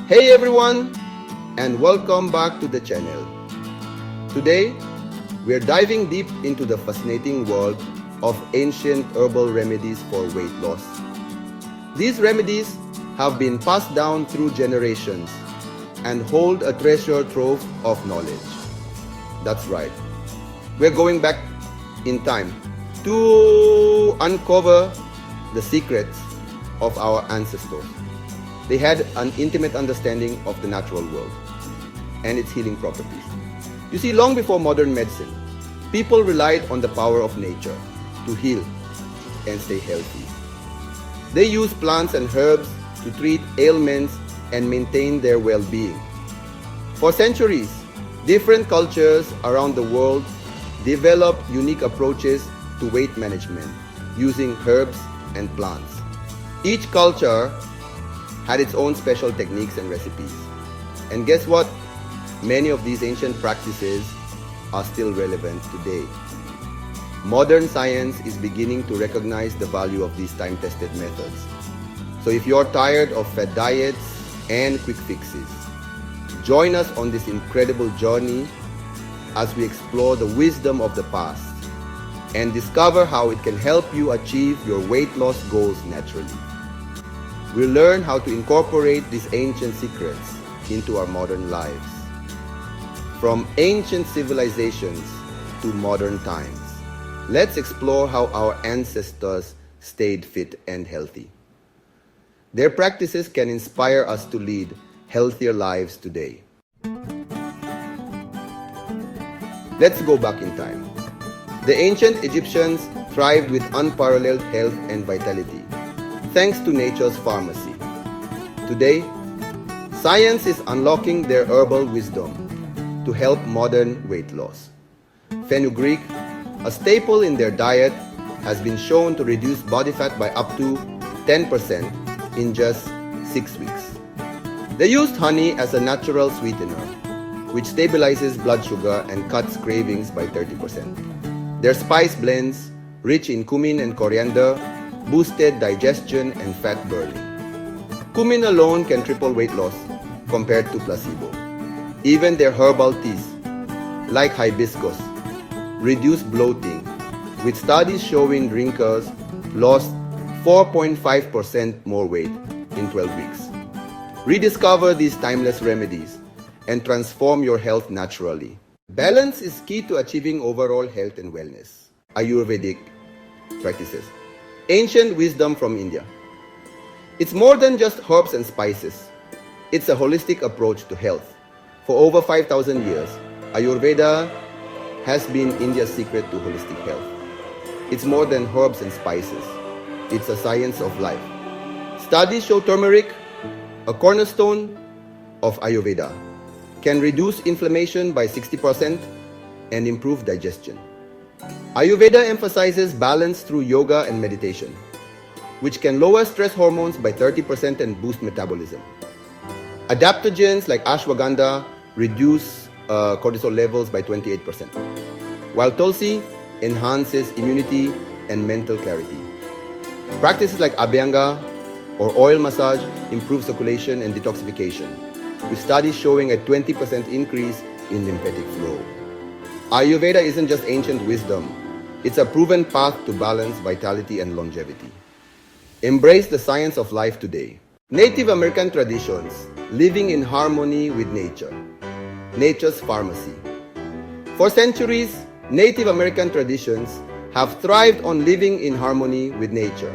Hey everyone, and welcome back to the channel. Today, we're diving deep into the fascinating world of ancient herbal remedies for weight loss. These remedies have been passed down through generations and hold a treasure trove of knowledge. That's right, we're going back in time to uncover the secrets of our ancestors. They had an intimate understanding of the natural world and its healing properties. You see, long before modern medicine, people relied on the power of nature to heal and stay healthy. They used plants and herbs to treat ailments and maintain their well-being. For centuries, different cultures around the world developed unique approaches to weight management using herbs and plants. Each culture had its own special techniques and recipes. And guess what? Many of these ancient practices are still relevant today. Modern science is beginning to recognize the value of these time-tested methods. So if you're tired of fad diets and quick fixes, join us on this incredible journey as we explore the wisdom of the past and discover how it can help you achieve your weight loss goals naturally. We'll learn how to incorporate these ancient secrets into our modern lives. From ancient civilizations to modern times, let's explore how our ancestors stayed fit and healthy. Their practices can inspire us to lead healthier lives today. Let's go back in time. The ancient Egyptians thrived with unparalleled health and vitality, thanks to nature's pharmacy. Today, science is unlocking their herbal wisdom to help modern weight loss. Fenugreek, a staple in their diet, has been shown to reduce body fat by up to 10% in just 6 weeks. They used honey as a natural sweetener, which stabilizes blood sugar and cuts cravings by 30%. Their spice blends, rich in cumin and coriander, boosted digestion and fat burning. Cumin alone can triple weight loss compared to placebo. Even their herbal teas, like hibiscus, reduce bloating, with studies showing drinkers lost 4.5% more weight in 12 weeks. Rediscover these timeless remedies and transform your health naturally. Balance is key to achieving overall health and wellness. Ayurvedic practices. Ancient wisdom from India. It's more than just herbs and spices. It's a holistic approach to health. For over 5,000 years, Ayurveda has been India's secret to holistic health. It's more than herbs and spices. It's a science of life. Studies show turmeric, a cornerstone of Ayurveda, can reduce inflammation by 60% and improve digestion. Ayurveda emphasizes balance through yoga and meditation, which can lower stress hormones by 30% and boost metabolism. Adaptogens like ashwagandha reduce cortisol levels by 28%, while tulsi enhances immunity and mental clarity. Practices like abhyanga or oil massage improve circulation and detoxification, with studies showing a 20% increase in lymphatic flow. Ayurveda isn't just ancient wisdom, it's a proven path to balance, vitality, and longevity. Embrace the science of life today. Native American traditions, living in harmony with nature. Nature's pharmacy. For centuries, Native American traditions have thrived on living in harmony with nature,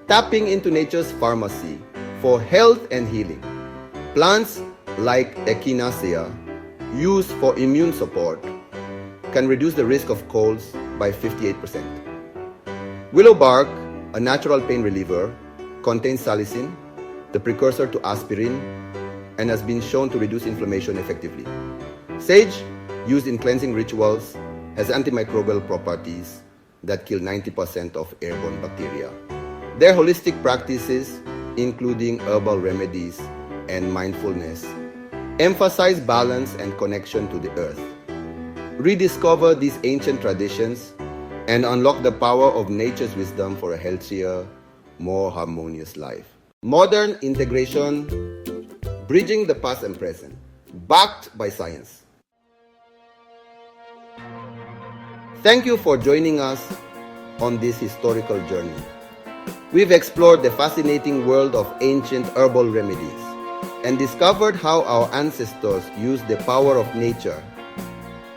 tapping into nature's pharmacy for health and healing. Plants like echinacea, used for immune support, can reduce the risk of colds by 58%. Willow bark, a natural pain reliever, contains salicin, the precursor to aspirin, and has been shown to reduce inflammation effectively. Sage, used in cleansing rituals, has antimicrobial properties that kill 90% of airborne bacteria. Their holistic practices, including herbal remedies and mindfulness, emphasize balance and connection to the earth. Rediscover these ancient traditions and unlock the power of nature's wisdom for a healthier, more harmonious life. Modern integration bridging the past and present, backed by science. Thank you for joining us on this historical journey. We've explored the fascinating world of ancient herbal remedies and discovered how our ancestors used the power of nature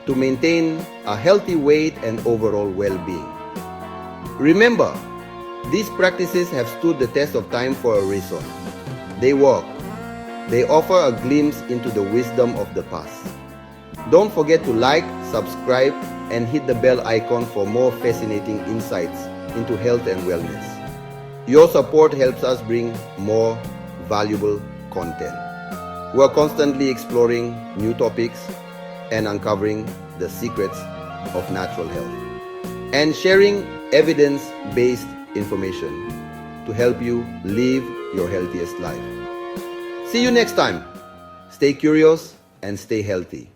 to maintain a healthy weight and overall well-being. Remember, these practices have stood the test of time for a reason. They work. They offer a glimpse into the wisdom of the past. Don't forget to like, subscribe, and hit the bell icon for more fascinating insights into health and wellness. Your support helps us bring more valuable content. We're constantly exploring new topics and uncovering the secrets of natural health and sharing evidence-based information to help you live your healthiest life. See you next time. Stay curious and stay healthy.